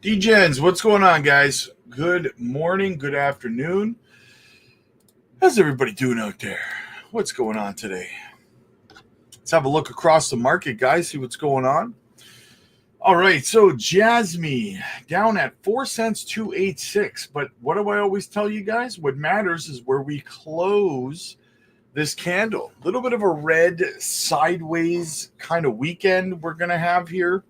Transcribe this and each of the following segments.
D-Gens, what's going on, guys? Good morning, good afternoon. How's everybody doing out there? What's going on today? Let's have a look across the market, guys, see what's going on. All right, so Jasmy down at 4 cents 286. But what do I always tell you guys? What matters is where we close this candle. A little bit of a red sideways kind of weekend we're going to have here.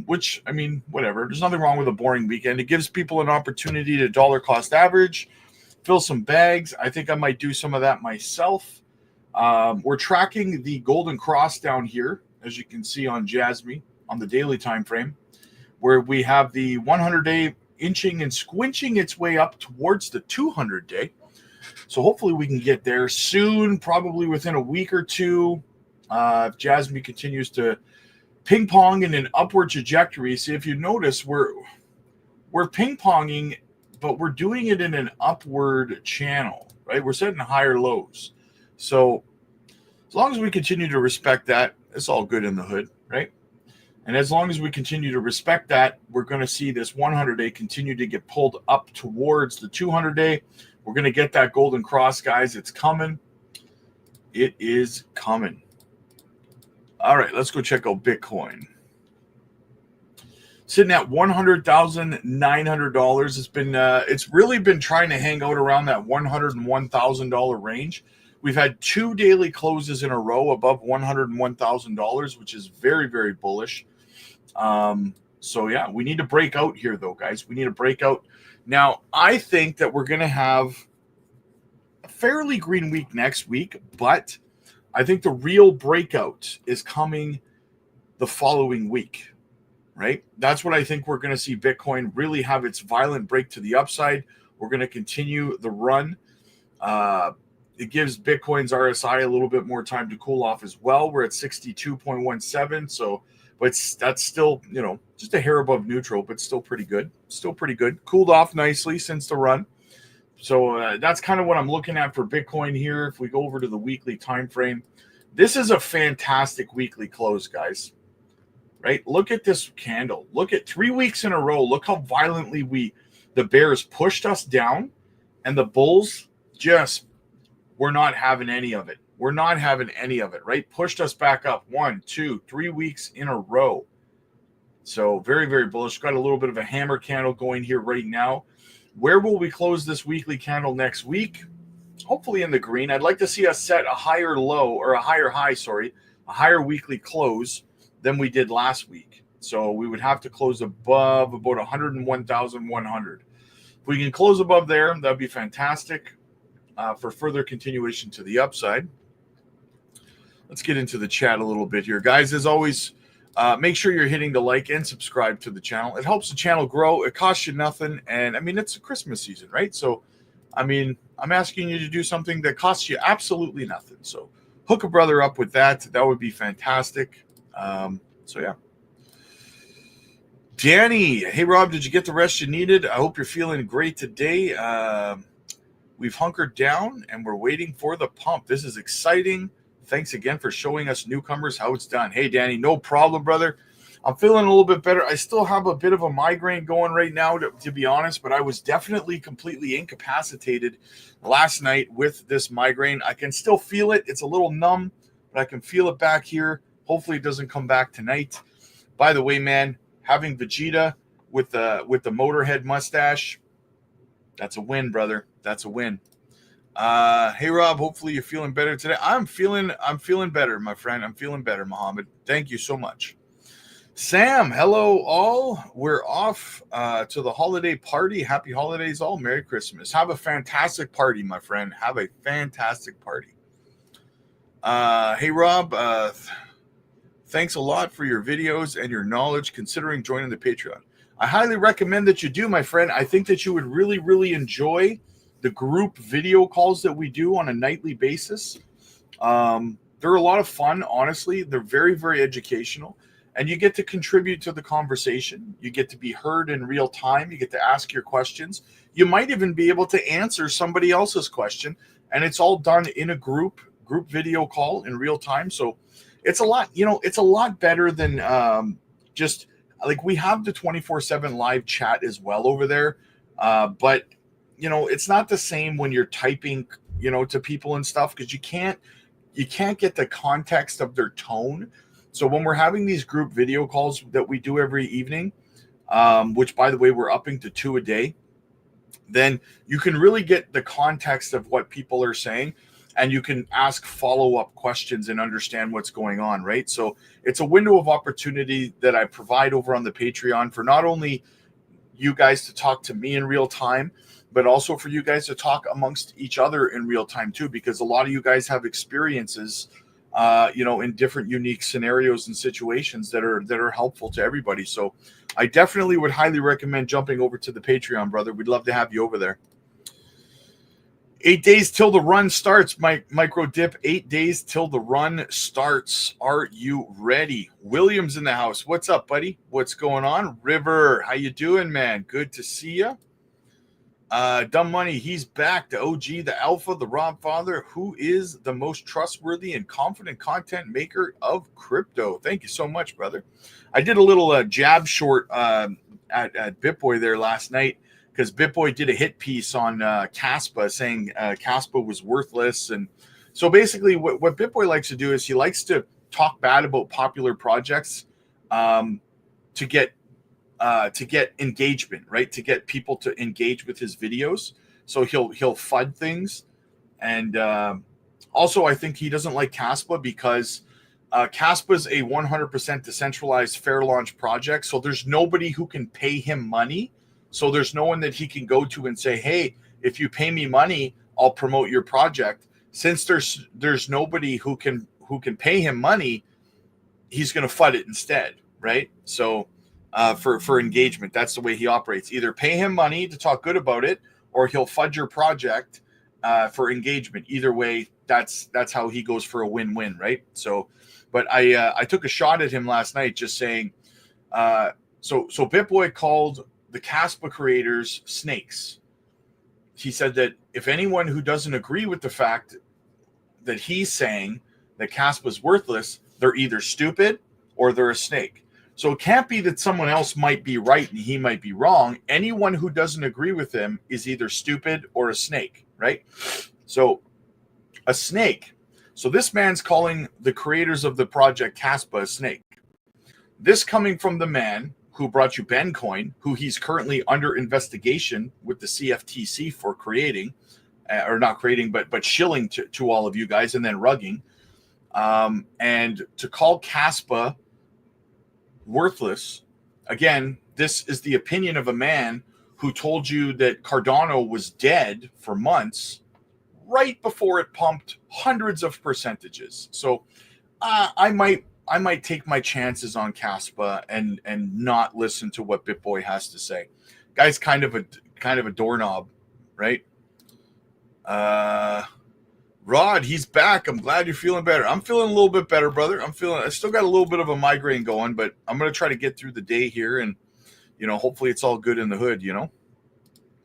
Which, I mean, whatever. There's nothing wrong with a boring weekend. It gives people an opportunity to dollar cost average, fill some bags. I think I might do some of that myself. We're tracking the golden cross down here, as you can see on Jasmy on the daily time frame, where we have the 100-day inching and squinching its way up towards the 200-day. So hopefully we can get there soon, probably within a week or two. If Jasmy continues to ping pong in an upward trajectory. See, if you notice, we're ping ponging, but we're doing it in an upward channel, right? We're setting higher lows. So as long as we continue to respect that, it's all good in the hood, right? And as long as we continue to respect that, we're going to see this 100-day continue to get pulled up towards the 200-day. We're going to get that golden cross, guys. It's coming. It is coming. All right, let's go check out Bitcoin. Sitting at $100,900. It's really been trying to hang out around that $101,000 range. We've had 2 daily closes in a row above $101,000, which is very, very bullish. So yeah, we need to break out here, though, guys. We need to break out. Now, I think that we're going to have a fairly green week next week, but I think the real breakout is coming the following week, right? That's what I think we're going to see Bitcoin really have its violent break to the upside. We're going to continue the run. It gives Bitcoin's RSI a little bit more time to cool off as well. We're at 62.17. So, but that's still, just a hair above neutral, but still pretty good. Still pretty good. Cooled off nicely since the run. So that's kind of what I'm looking at for Bitcoin here. If we go over to the weekly time frame, this is a fantastic weekly close, guys. Right? Look at this candle. Look at 3 weeks in a row. Look how violently the bears pushed us down, and the bulls just were not having any of it. We're not having any of it, right? Pushed us back up 1, 2, 3 weeks in a row. So very, very bullish. Got a little bit of a hammer candle going here right now. Where will we close this weekly candle next week? Hopefully in the green. I'd like to see us set a higher low, or a higher high, a higher weekly close than we did last week. So we would have to close above about 101,100. If we can close above there, that'd be fantastic for further continuation to the upside. Let's get into the chat a little bit here. Guys, as always, make sure you're hitting the like and subscribe to the channel. It helps the channel grow. It costs you nothing. And I mean, it's a Christmas season, right? So, I mean, I'm asking you to do something that costs you absolutely nothing. So hook a brother up with that. That would be fantastic. So yeah. Danny, hey Rob, did you get the rest you needed? I hope you're feeling great today. We've hunkered down and we're waiting for the pump. This is exciting. Thanks again for showing us newcomers how it's done. Hey, Danny, no problem, brother. I'm feeling a little bit better. I still have a bit of a migraine going right now, to be honest, but I was definitely completely incapacitated last night with this migraine. I can still feel it. It's a little numb, but I can feel it back here. Hopefully it doesn't come back tonight. By the way, man, having Vegeta with the Motorhead mustache, that's a win, brother. That's a win. Hey Rob, hopefully you're feeling better today. I'm feeling better, my friend. I'm feeling better, Mohammed. Thank you so much. Sam, hello all. We're off to the holiday party. Happy holidays all. Merry Christmas. Have a fantastic party, my friend. Have a fantastic party. Hey Rob, thanks a lot for your videos and your knowledge considering joining the Patreon. I highly recommend that you do, my friend. I think that you would really, really enjoy the group video calls that we do on a nightly basis. They're a lot of fun, honestly. They're very, very educational. And you get to contribute to the conversation. You get to be heard in real time. You get to ask your questions. You might even be able to answer somebody else's question. And it's all done in a group video call in real time. So it's a lot, it's a lot better than just like we have the 24/7 live chat as well over there. But you know, it's not the same when you're typing, you know, to people and stuff, because you can't get the context of their tone. So when we're having these group video calls that we do every evening, which by the way, we're upping to 2 a day, then you can really get the context of what people are saying, and you can ask follow-up questions and understand what's going on, right? So it's a window of opportunity that I provide over on the Patreon for not only you guys to talk to me in real time, but also for you guys to talk amongst each other in real time too, because a lot of you guys have experiences, you know, in different unique scenarios and situations that are helpful to everybody. So I definitely would highly recommend jumping over to the Patreon, brother. We'd love to have you over there. 8 days till the run starts, micro dip. 8 days till the run starts. Are you ready? William's in the house. What's up, buddy? What's going on? River, how you doing, man? Good to see you. Dumb Money, he's back. The OG, the Alpha, the Rob Father, who is the most trustworthy and confident content maker of crypto. Thank you so much, brother. I did a little jab short at BitBoy there last night, because BitBoy did a hit piece on KASPA saying KASPA was worthless. And so basically what BitBoy likes to do is he likes to talk bad about popular projects to get engagement, right? To get people to engage with his videos. So he'll FUD things. And also I think he doesn't like KASPA because KASPA is a 100% decentralized fair launch project. So there's nobody who can pay him money. So there's no one that he can go to and say, hey, if you pay me money, I'll promote your project. Since there's nobody who can pay him money, he's going to FUD it instead, right? So for engagement, that's the way he operates. Either pay him money to talk good about it, or he'll FUD your project for engagement. Either way, that's how he goes for a win-win, right? So, but I took a shot at him last night, just saying, so BitBoy called the KASPA creators snakes. He said that if anyone who doesn't agree with the fact that he's saying that KASPA is worthless, they're either stupid or they're a snake. So it can't be that someone else might be right and he might be wrong. Anyone who doesn't agree with him is either stupid or a snake, right? So a snake. So this man's calling the creators of the project KASPA a snake. This coming from the man who brought you Bitcoin, who he's currently under investigation with the CFTC for creating, or not creating, but shilling to all of you guys and then rugging. And to call KASPA worthless, again, this is the opinion of a man who told you that Cardano was dead for months right before it pumped hundreds of percentages. So I might take my chances on KASPA and not listen to what BitBoy has to say. Guy's kind of a doorknob, right? Rod, he's back. I'm glad you're feeling better. I'm feeling a little bit better, brother. I still got a little bit of a migraine going, but I'm going to try to get through the day here, and you know, hopefully it's all good in the hood, you know.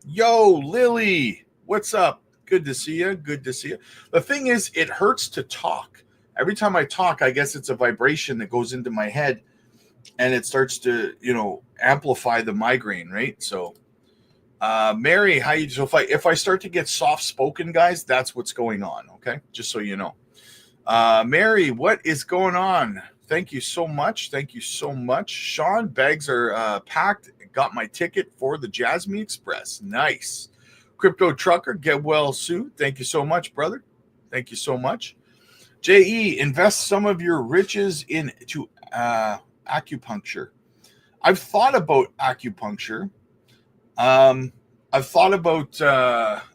Yo, Lily, what's up? Good to see you. Good to see you. The thing is, it hurts to talk. Every time I talk, I guess it's a vibration that goes into my head and it starts to, you know, amplify the migraine, right? So, Mary, how you? So if I start to get soft spoken, guys, that's what's going on. Okay, just so you know. Mary, what is going on? Thank you so much. Thank you so much. Sean, bags are packed. Got my ticket for the Jasmy Express. Nice. Crypto Trucker, get well soon. Thank you so much, brother. Thank you so much. JE, invest some of your riches into acupuncture. I've thought about acupuncture. I've thought about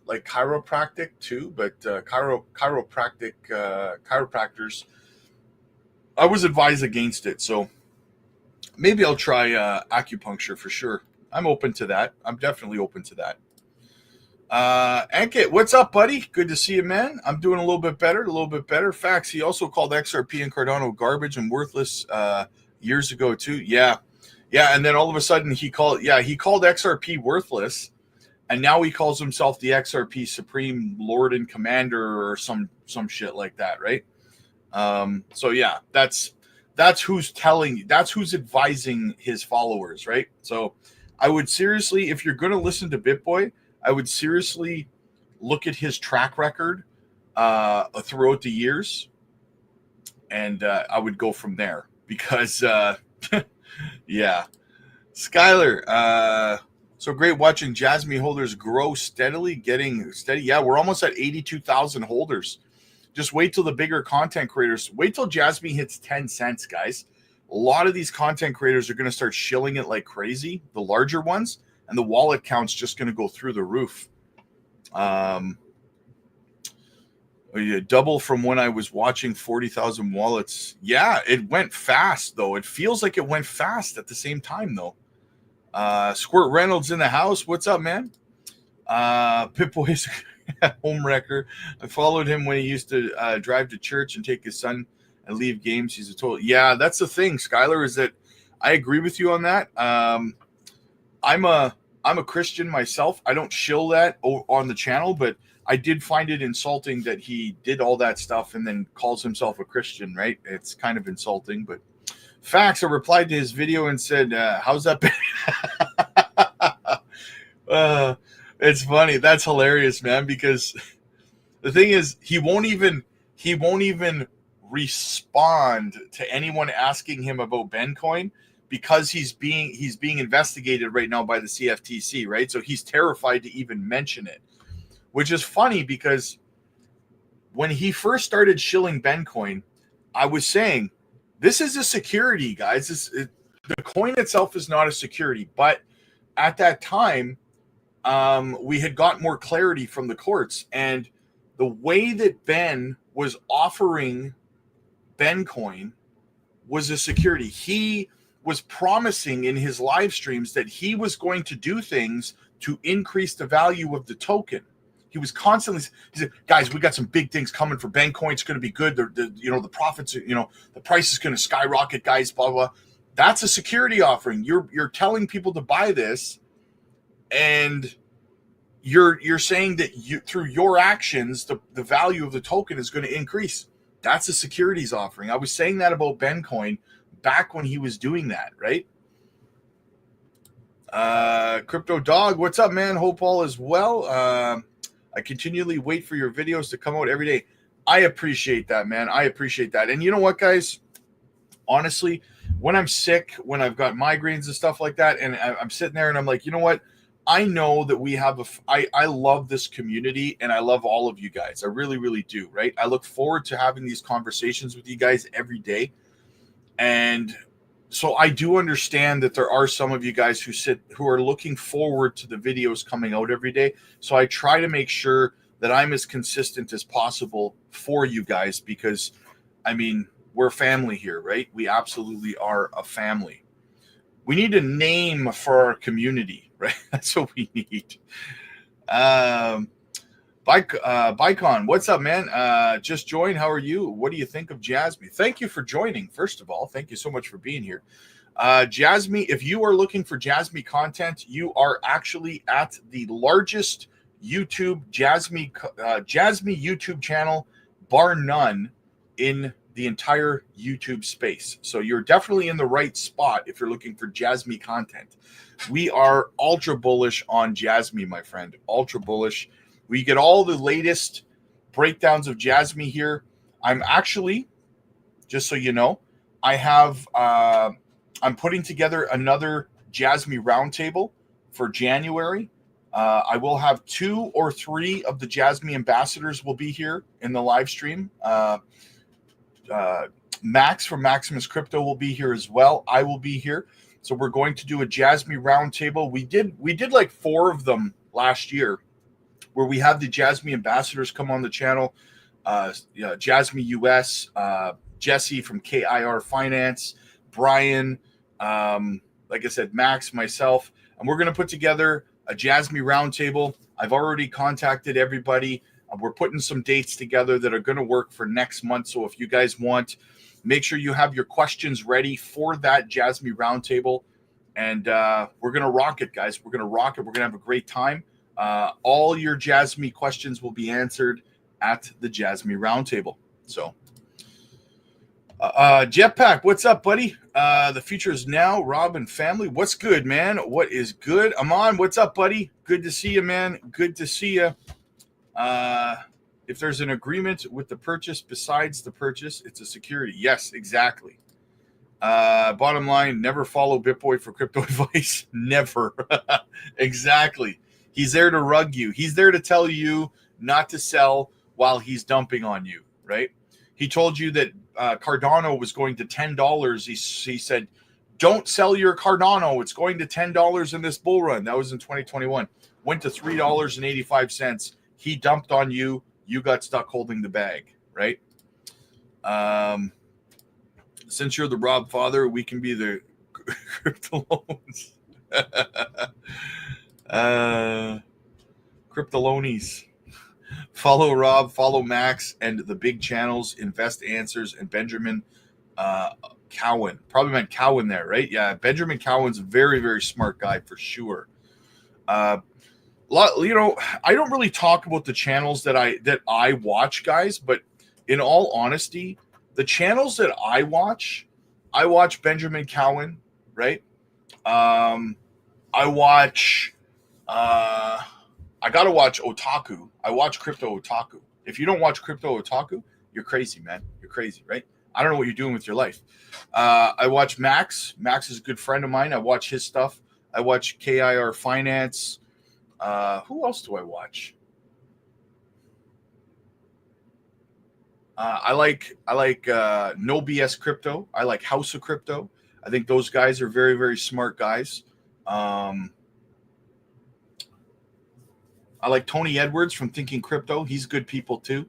like chiropractic too, but chiropractors, I was advised against it. So maybe I'll try acupuncture for sure. I'm open to that. I'm definitely open to that. Ankit, what's up, buddy? Good to see you, man. I'm doing a little bit better. Facts. He also called XRP and Cardano garbage and worthless years ago too. Yeah. And then all of a sudden he called XRP worthless, and now he calls himself the XRP Supreme Lord and Commander or some shit like that, right? So yeah, that's that's who's telling you, that's who's advising his followers, right? So I would seriously, if you're going to listen to BitBoy, I would seriously look at his track record throughout the years, and I would go from there because, yeah. Skylar, so great watching Jasmy holders grow steadily, getting steady. Yeah, we're almost at 82,000 holders. Just wait till the bigger content creators, wait till Jasmy hits 10 cents, guys. A lot of these content creators are going to start shilling it like crazy, the larger ones, and the wallet count's just going to go through the roof. Double from when I was watching 40,000 wallets. Yeah, it went fast, though. It feels like it went fast at the same time, though. Squirt Reynolds in the house. What's up, man? Pip-Boy's home wrecker. I followed him when he used to drive to church and take his son and leave games. He's a total. Yeah, that's the thing, Skylar, is that I agree with you on that. I'm a Christian myself. I don't shill that on the channel, but I did find it insulting that he did all that stuff and then calls himself a Christian, right? It's kind of insulting, but facts. I replied to his video and said, how's that been? It's funny. That's hilarious, man, because the thing is, he won't even respond to anyone asking him about Bitcoin because he's being investigated right now by the CFTC, right? So he's terrified to even mention it, which is funny because when he first started shilling Bitcoin, I was saying, this is a security, guys. The coin itself is not a security, but at that time, we had got more clarity from the courts, and the way that Ben was offering Bitcoin was a security. He was promising in his live streams that he was going to do things to increase the value of the token. He was constantly, he said, guys, we got some big things coming for Bitcoin. It's going to be good. The profits, the price is going to skyrocket, guys, blah, blah. That's a security offering. You're telling people to buy this, and you're saying that through your actions, the value of the token is going to increase. That's a securities offering. I was saying that about Bitcoin back when he was doing that, right? Crypto Dog, what's up, man? Hope all is well. I continually wait for your videos to come out every day. I appreciate that, man. I appreciate that. And you know what, guys? Honestly, when I'm sick, when I've got migraines and stuff like that, and I'm sitting there and I'm like, you know what? I know that we have I love this community, and I love all of you guys. I really, really do, right? I look forward to having these conversations with you guys every day. And so I do understand that there are some of you guys who are looking forward to the videos coming out every day. So I try to make sure that I'm as consistent as possible for you guys, because I mean, we're family here, right? We absolutely are a family. We need a name for our community, right? That's what we need. Bicon, what's up, man? Just joined. How are you? What do you think of Jasmy? Thank you for joining. First of all, thank you so much for being here. Jasmy, if you are looking for Jasmy content, you are actually at the largest YouTube Jasmy YouTube channel, bar none, in the entire YouTube space. So you're definitely in the right spot if you're looking for Jasmy content. We are ultra bullish on Jasmy, my friend. Ultra bullish. We get all the latest breakdowns of Jasmy here. I'm actually, just so you know, I'm putting together another Jasmy roundtable for January. I will have 2 or 3 of the Jasmy ambassadors will be here in the live stream. Max from Maximus Crypto will be here as well. I will be here. So we're going to do a Jasmy roundtable. We did like 4 of them last year, where we have the Jasmy ambassadors come on the channel. Jasmy US, Jesse from KIR Finance, Brian, like I said, Max, myself, and we're going to put together a Jasmy roundtable. I've already contacted everybody. We're putting some dates together that are going to work for next month. So if you guys want, make sure you have your questions ready for that Jasmy roundtable. And we're going to rock it, guys. We're going to rock it. We're going to have a great time. All your Jasmy questions will be answered at the Jasmy roundtable. So Jetpack, what's up, buddy? The future is now. Rob and family, what's good, man? What is good? Amon, what's up, buddy? Good to see you, man. Good to see you. If there's an agreement with the purchase besides the purchase, it's a security. Yes, exactly. Bottom line, never follow BitBoy for crypto advice. Never. Exactly. He's there to rug you. He's there to tell you not to sell while he's dumping on you, right? He told you that Cardano was going to $10. He said, don't sell your Cardano. It's going to $10 in this bull run. That was in 2021. Went to $3.85. He dumped on you. You got stuck holding the bag, right? Since you're the Rob father, we can be the crypto loans. Cryptolonies. Follow Rob, follow Max, and the big channels, Invest Answers, and Benjamin Cowan. Probably meant Cowan there, right? Yeah, Benjamin Cowan's a very, very smart guy for sure. I don't really talk about the channels that I watch, guys, but in all honesty, the channels that I watch Benjamin Cowan, right? I watch I gotta watch Otaku. I watch Crypto Otaku. If you don't watch Crypto Otaku, you're crazy, man. You're crazy, right? I don't know what you're doing with your life. I watch Max. Max is a good friend of mine. I watch his stuff. I watch KIR Finance. Who else do I watch? I like No BS Crypto. I like House of Crypto. I think those guys are very, very smart guys. I like Tony Edwards from Thinking Crypto. He's good people too,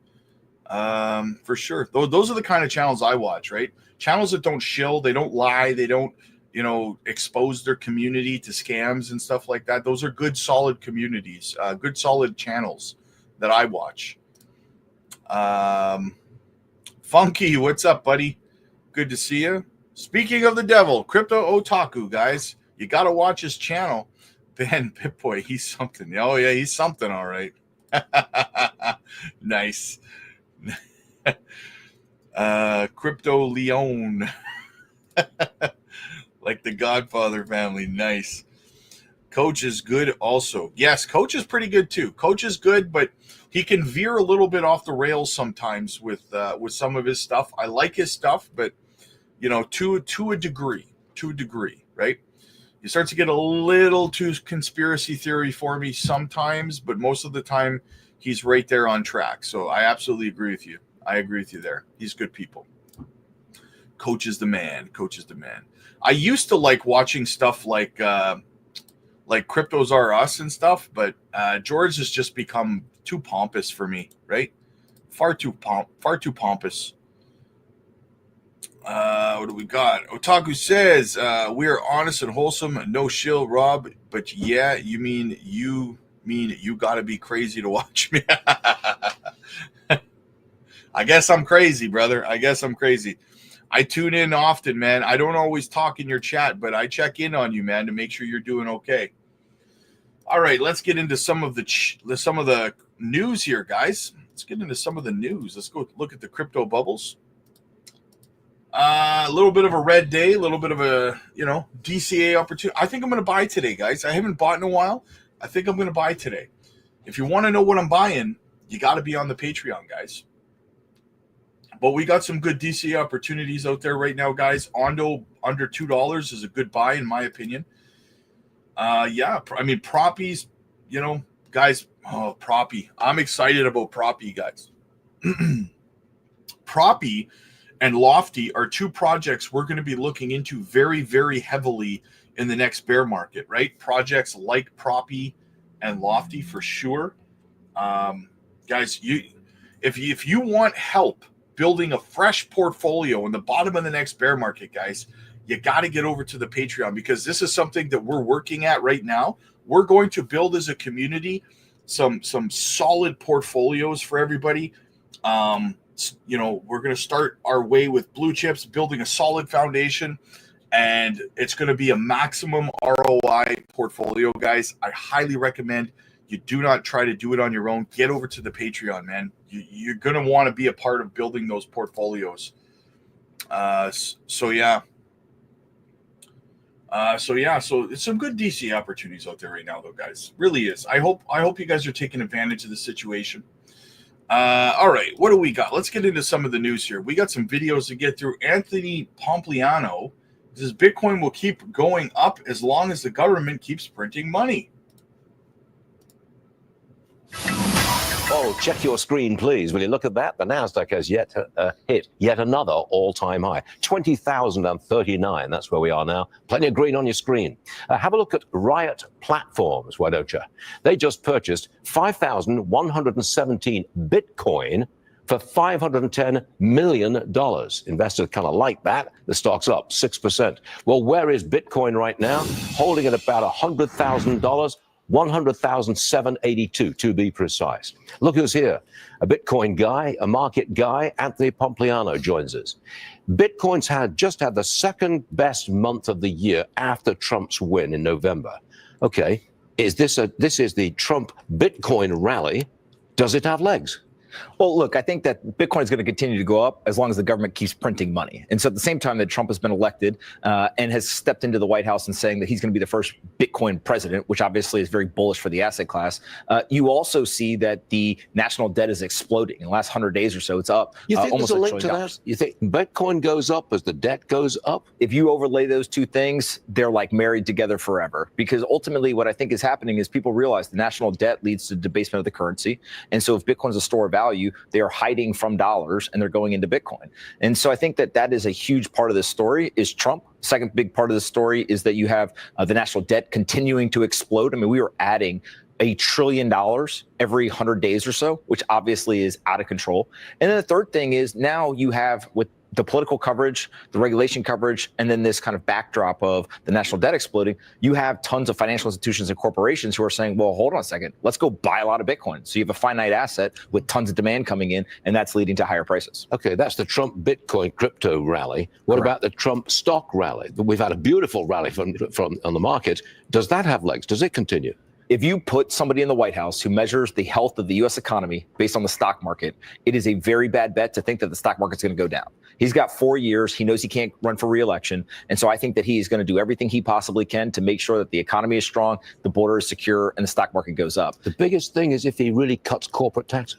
for sure. Those are the kind of channels I watch, right? Channels that don't shill, they don't lie, they don't, expose their community to scams and stuff like that. Those are good, solid communities, good, solid channels that I watch. Funky, what's up, buddy? Good to see you. Speaking of the devil, Crypto Otaku, guys, you got to watch his channel. Ben BitBoy, he's something. Oh, yeah, he's something, all right. Nice. Crypto Leon. Like the Godfather family. Nice. Coach is good also. Yes, Coach is pretty good too. Coach is good, but he can veer a little bit off the rails sometimes with some of his stuff. I like his stuff, but to a degree, right? He starts to get a little too conspiracy theory for me sometimes, but most of the time he's right there on track. So I absolutely agree with you. I agree with you there. He's good people. Coach is the man. Coach is the man. I used to like watching stuff like Cryptos Are Us and stuff, but George has just become too pompous for me, right? Far too pompous. What do we got? Otaku says, we are honest and wholesome, no shill, Rob, but yeah, you mean you got to be crazy to watch me. I guess I'm crazy, brother. I guess I'm crazy. I tune in often, man. I don't always talk in your chat, but I check in on you, man, to make sure you're doing okay. All right, let's get into some of the news here, guys. Let's get into some of the news. Let's go look at the crypto bubbles. A little bit of a red day, a little bit of a, DCA opportunity. I think I'm going to buy today, guys. I haven't bought in a while. I think I'm going to buy today. If you want to know what I'm buying, you got to be on the Patreon, guys. But we got some good DCA opportunities out there right now, guys. Ondo under $2 is a good buy, in my opinion. Yeah, I mean, Proppies, guys. Oh, Proppy. I'm excited about Proppy, guys. Proppy and Lofty are two projects we're going to be looking into very, very heavily in the next bear market, right? Projects like Proppy and Lofty for sure. Guys, if you want help building a fresh portfolio in the bottom of the next bear market, guys, you got to get over to the Patreon, because this is something that we're working at right now. We're going to build as a community some solid portfolios for everybody. We're going to start our way with blue chips, building a solid foundation, and it's going to be a maximum ROI portfolio, guys. I highly recommend you do not try to do it on your own. Get over to the Patreon, man. You're going to want to be a part of building those portfolios. So yeah. So it's some good DC opportunities out there right now, though, guys. Really is. I hope you guys are taking advantage of the situation. All right, what do we got? Let's get into some of the news here. We got some videos to get through. Anthony Pompliano says Bitcoin will keep going up as long as the government keeps printing money. Oh, check your screen, please. Will you look at that? The Nasdaq has yet hit yet another all-time high, 20,039. That's where we are now. Plenty of green on your screen. Have a look at Riot Platforms, why don't you? They just purchased 5,117 Bitcoin for $510 million. Investors kind of like that. The stock's up 6%. Well, where is Bitcoin right now? Holding at about $100,000. 100,782 to be precise. Look who's here. A Bitcoin guy, a market guy. Anthony Pompliano joins us. Bitcoin's just had the second best month of the year after Trump's win in November. Okay, this is the Trump Bitcoin rally. Does it have legs? Well, look, I think that Bitcoin is going to continue to go up as long as the government keeps printing money. And so at the same time that Trump has been elected and has stepped into the White House and saying that he's going to be the first Bitcoin president, which obviously is very bullish for the asset class, you also see that the national debt is exploding. In the last 100 days or so, it's up you think almost there's a $1 link to trillion. that? You think Bitcoin goes up as the debt goes up? If you overlay those two things, they're like married together forever. Because ultimately what I think is happening is people realize the national debt leads to debasement of the currency. And so if Bitcoin's a store of value, they are hiding from dollars and they're going into Bitcoin. And so I think that that is a huge part of this story is Trump. Second big part of the story is that you have the national debt continuing to explode. I mean, we were adding $1 trillion every 100 days or so, which obviously is out of control. And then the third thing is now you have with the political coverage, the regulation coverage, and then this kind of backdrop of the national debt exploding, you have tons of financial institutions and corporations who are saying, well, hold on a second, let's go buy a lot of Bitcoin. So you have a finite asset with tons of demand coming in, and that's leading to higher prices. Okay, that's the Trump Bitcoin crypto rally. What about the Trump stock rally? We've had a beautiful rally from on the market. Does that have legs? Does it continue? If you put somebody in the White House who measures the health of the U.S. economy based on the stock market, it is a very bad bet to think that the stock market's going to go down. He's got 4 years. He knows he can't run for re-election. And so I think that he is going to do everything he possibly can to make sure that the economy is strong, the border is secure, and the stock market goes up. The biggest thing is if he really cuts corporate taxes.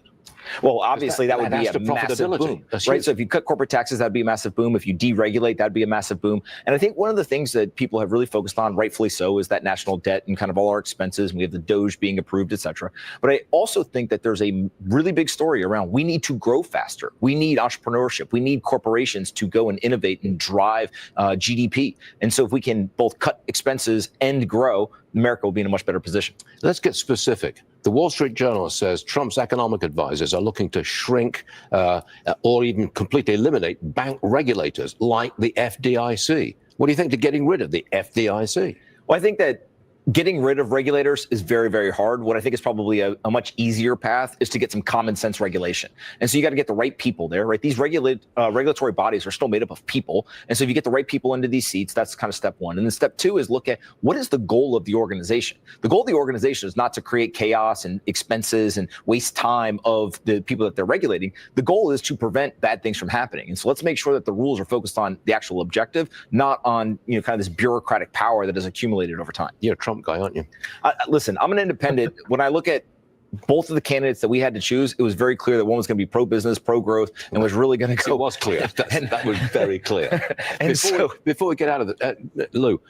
Well, obviously, that would be a massive boom, right? So if you cut corporate taxes, that'd be a massive boom. If you deregulate, that'd be a massive boom. And I think one of the things that people have really focused on, rightfully so, is that national debt and kind of all our expenses. And we have the Doge being approved, et cetera. But I also think that there's a really big story around we need to grow faster. We need entrepreneurship. We need corporations to go and innovate and drive GDP. And so if we can both cut expenses and grow, America will be in a much better position. Let's get specific. The Wall Street Journal says Trump's economic advisors are looking to shrink or even completely eliminate bank regulators like the FDIC. What do you think to getting rid of the FDIC? Well, I think that getting rid of regulators is very, very hard. What I think is probably a much easier path is to get some common sense regulation. And so you got to get the right people there, right? These regulatory bodies are still made up of people. And so if you get the right people into these seats, that's kind of step one. And then step two is look at what is the goal of the organization? The goal of the organization is not to create chaos and expenses and waste time of the people that they're regulating. The goal is to prevent bad things from happening. And so let's make sure that the rules are focused on the actual objective, not on, kind of this bureaucratic power that has accumulated over time. You're a Trump guy, aren't you? Listen, I'm an independent. When I look at both of the candidates that we had to choose, it was very clear that one was going to be pro-business, pro-growth, and was really going to go. It was clear. That was very clear. And before we get out of it, Lou,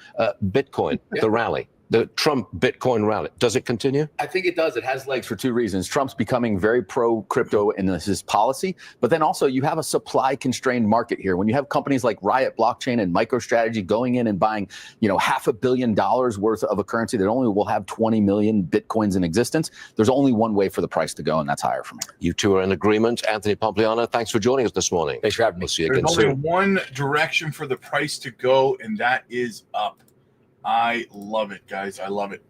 Bitcoin, the rally. The Trump Bitcoin rally, does it continue? I think it does. It has legs for two reasons. Trump's becoming very pro-crypto in his policy, but then also you have a supply-constrained market here. When you have companies like Riot Blockchain and MicroStrategy going in and buying, $500 million worth of a currency that only will have 20 million Bitcoins in existence, there's only one way for the price to go, and that's higher from here. You two are in agreement. Anthony Pompliano, thanks for joining us this morning. Thanks for having me. We'll see you again There's soon. only one direction for the price to go, and that is up. I love it, guys. I love it.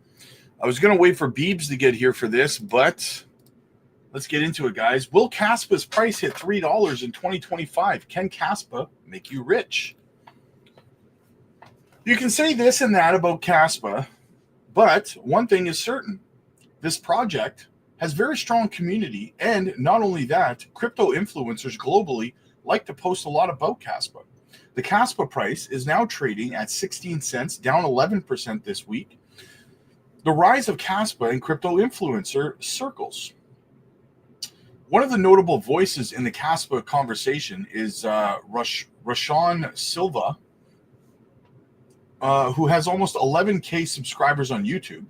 I was going to wait for Beebs to get here for this, but let's get into it, guys. Will KASPA's price hit $3 in 2025? Can KASPA make you rich? You can say this and that about KASPA, but one thing is certain. This project has very strong community, and not only that, crypto influencers globally like to post a lot about KASPA. The KASPA price is now trading at 16 cents, down 11% this week. The rise of KASPA in crypto influencer circles. One of the notable voices in the KASPA conversation is Rashawn Silva, who has almost 11K subscribers on YouTube.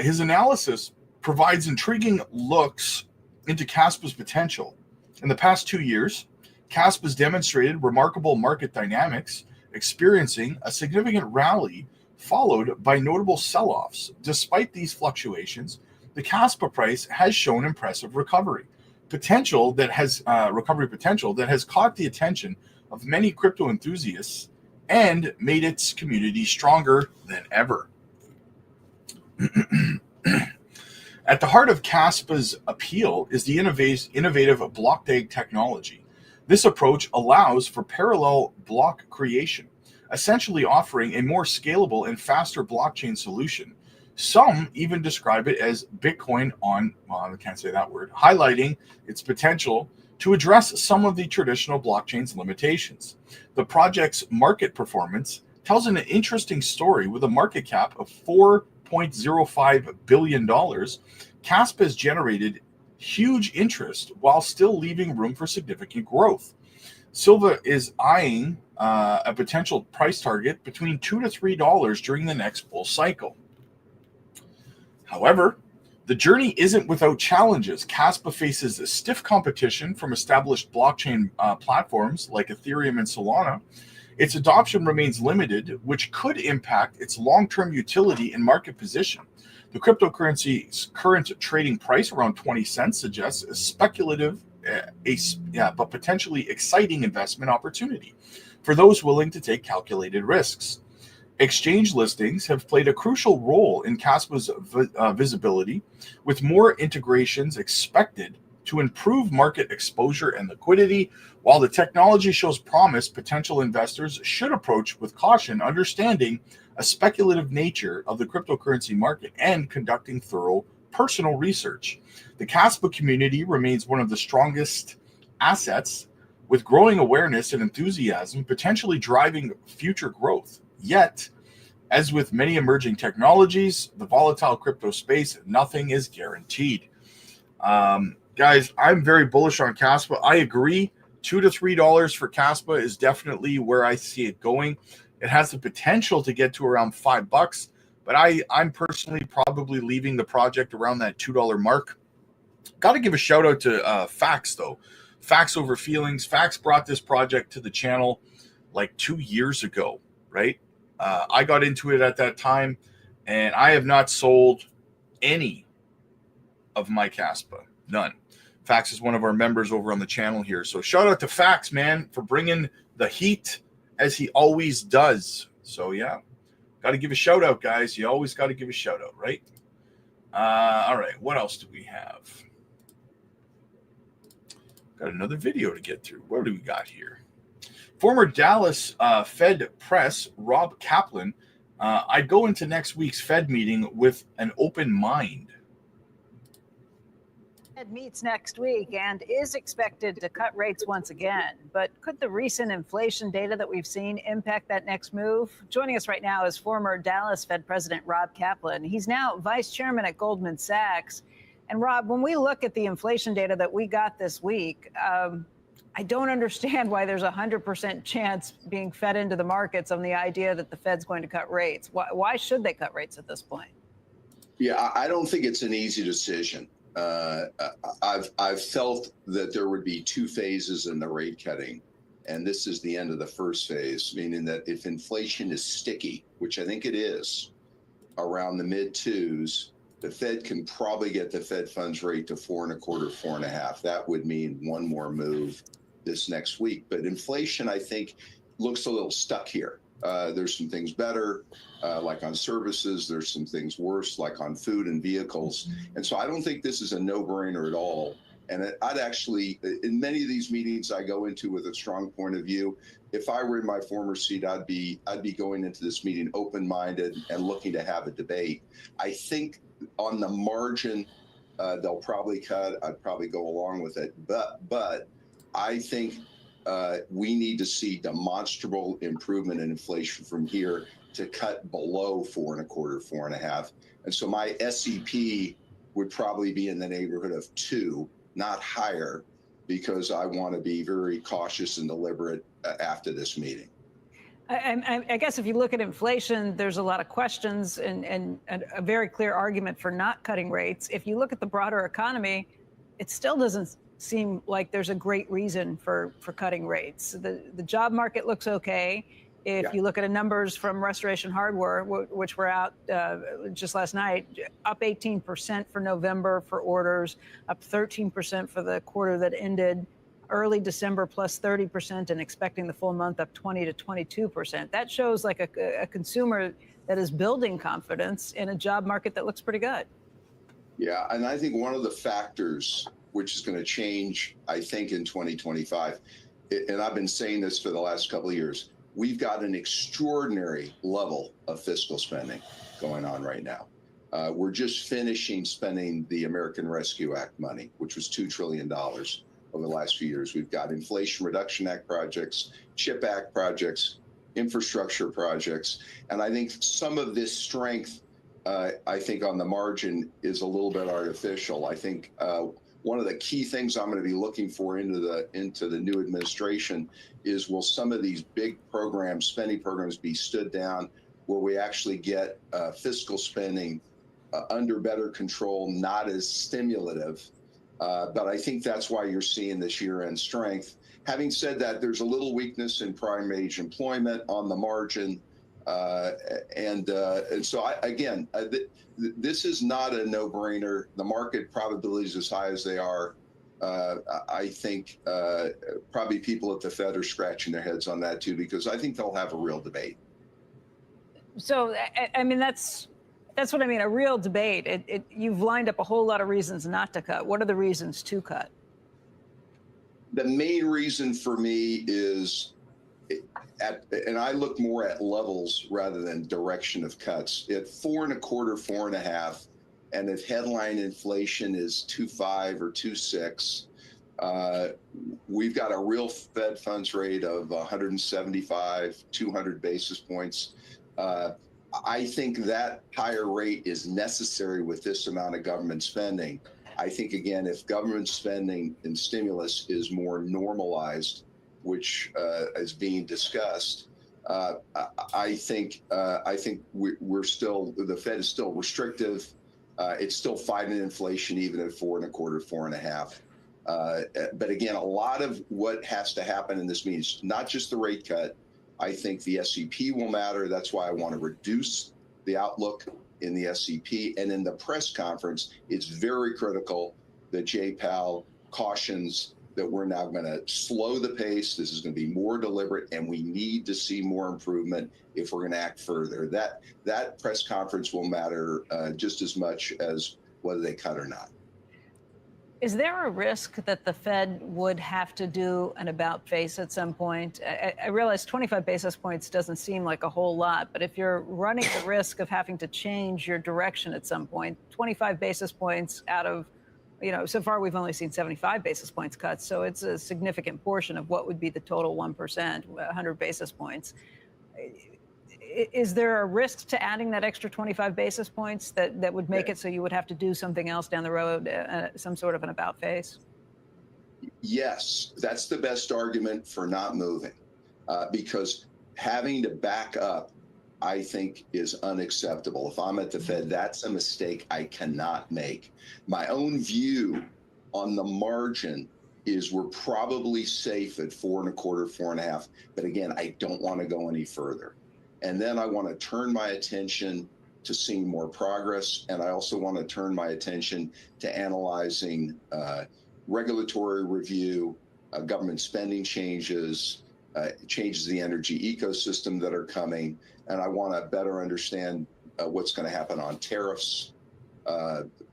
His analysis provides intriguing looks into KASPA's potential. In the past 2 years, KASPA has demonstrated remarkable market dynamics, experiencing a significant rally followed by notable sell-offs. Despite these fluctuations, the KASPA price has shown impressive recovery potential that has caught the attention of many crypto enthusiasts and made its community stronger than ever. At the heart of KASPA's appeal is the innovative blockchain technology. This approach allows for parallel block creation, essentially offering a more scalable and faster blockchain solution. Some even describe it as Bitcoin on, I can't say that word, highlighting its potential to address some of the traditional blockchain's limitations. The project's market performance tells an interesting story. With a market cap of $4.05 billion, KASPA has generated huge interest while still leaving room for significant growth. Silva is eyeing a potential price target between $2 to $3 during the next bull cycle. However, the journey isn't without challenges. KASPA faces stiff competition from established blockchain platforms like Ethereum and Solana. Its adoption remains limited, which could impact its long-term utility and market position. The cryptocurrency's current trading price, around 20 cents, suggests a speculative, but potentially exciting investment opportunity for those willing to take calculated risks. Exchange listings have played a crucial role in KASPA's visibility, with more integrations expected to improve market exposure and liquidity. While the technology shows promise, potential investors should approach with caution, understanding a speculative nature of the cryptocurrency market and conducting thorough personal research. The KASPA community remains one of the strongest assets, with growing awareness and enthusiasm potentially driving future growth. Yet, as with many emerging technologies, the volatile crypto space, nothing is guaranteed. Guys, I'm very bullish on KASPA. I agree. $2 to $3 for KASPA is definitely where I see it going. It has the potential to get to around $5, but I'm personally probably leaving the project around that $2 mark. Got to give a shout out to Facts, though. Facts over Feelings. Facts brought this project to the channel like 2 years ago, right? I got into it at that time, and I have not sold any of my KASPA. None. Fax is one of our members over on the channel here. So shout out to Fax, man, for bringing the heat as he always does. So, yeah, got to give a shout out, guys. You always got to give a shout out, right? All right, what else do we have? Got another video to get through. What do we got here? Former Dallas Fed press, Rob Kaplan, I'd go into next week's Fed meeting with an open mind. Fed meets next week and is expected to cut rates once again. But could the recent inflation data that we've seen impact that next move? Joining us right now is former Dallas Fed President Rob Kaplan. He's now vice chairman at Goldman Sachs. And Rob, when we look at the inflation data that we got this week, I don't understand why there's a 100% chance being fed into the markets on the idea that the Fed's going to cut rates. Why should they cut rates at this point? Yeah, I don't think it's an easy decision. I've felt that there would be two phases in the rate cutting, and this is the end of the first phase, meaning that if inflation is sticky, which I think it is, around the mid twos, the Fed can probably get the Fed funds rate to 4.25, 4.5. That would mean one more move this next week. But inflation, I think, looks a little stuck here. There's some things better, like on services. There's some things worse, like on food and vehicles. And so I don't think this is a no-brainer at all. And I'd actually, in many of these meetings I go into with a strong point of view, if I were in my former seat, I'd be going into this meeting open-minded and looking to have a debate. I think on the margin, they'll probably cut. I'd probably go along with it. But I think we need to see demonstrable improvement in inflation from here to cut below 4.25, 4.5. And so my SEP would probably be in the neighborhood of 2, not higher, because I want to be very cautious and deliberate after this meeting. I guess if you look at inflation, there's a lot of questions and a very clear argument for not cutting rates. If you look at the broader economy, it still doesn't seem like there's a great reason for cutting rates. The job market looks okay. If you look at the numbers from Restoration Hardware, which were out just last night, up 18% for November for orders, up 13% for the quarter that ended. Early December plus 30%, and expecting the full month up 20 to 22%. That shows like a consumer that is building confidence in a job market that looks pretty good. Yeah, and I think one of the factors which is going to change, I think, in 2025, and I've been saying this for the last couple of years, we've got an extraordinary level of fiscal spending going on right now. We're just finishing spending the American Rescue Act money, which was $2 trillion over the last few years. We've got Inflation Reduction Act projects, CHIP Act projects, infrastructure projects. And I think some of this strength, I think on the margin is a little bit artificial. I think one of the key things I'm going to be looking for into the new administration is, will some of these big programs, spending programs, be stood down where we actually get fiscal spending under better control, not as stimulative. But I think that's why you're seeing this year-end strength. Having said that, there's a little weakness in prime wage employment on the margin. And so, this is not a no-brainer. The market probabilities as high as they are, I think probably people at the Fed are scratching their heads on that too, because I think they'll have a real debate. So, I mean, that's what I mean, a real debate. You've lined up a whole lot of reasons not to cut. What are the reasons to cut? The main reason for me is, and I look more at levels rather than direction of cuts. At 4.25, 4.5, and if headline inflation is 2.5 or 2.6, we've got a real Fed funds rate of 175, 200 basis points. I think that higher rate is necessary with this amount of government spending. I think, again, if government spending and stimulus is more normalized, which is being discussed, I think we're still, the Fed is still restrictive. It's still fighting inflation even at 4.25, 4.5. But again, a lot of what has to happen in this means not just the rate cut. I think the SEP will matter. That's why I want to reduce the outlook in the SEP. And in the press conference, it's very critical that Jay Powell cautions that we're now going to slow the pace. This is going to be more deliberate, and we need to see more improvement if we're going to act further. That press conference will matter just as much as whether they cut or not. Is there a risk that the Fed would have to do an about face at some point? I realize 25 basis points doesn't seem like a whole lot, but if you're running the risk of having to change your direction at some point, 25 basis points out of, so far we've only seen 75 basis points cuts, so it's a significant portion of what would be the total 1%, 100 basis points. Is there a risk to adding that extra 25 basis points that would make it so you would have to do something else down the road, some sort of an about face? Yes, that's the best argument for not moving, because having to back up, I think, is unacceptable. If I'm at the Fed, that's a mistake I cannot make. My own view on the margin is we're probably safe at 4.25, 4.5. But again, I don't want to go any further. And then I want to turn my attention to seeing more progress. And I also want to turn my attention to analyzing regulatory review, government spending changes, changes in the energy ecosystem that are coming. And I want to better understand what's going to happen on tariffs,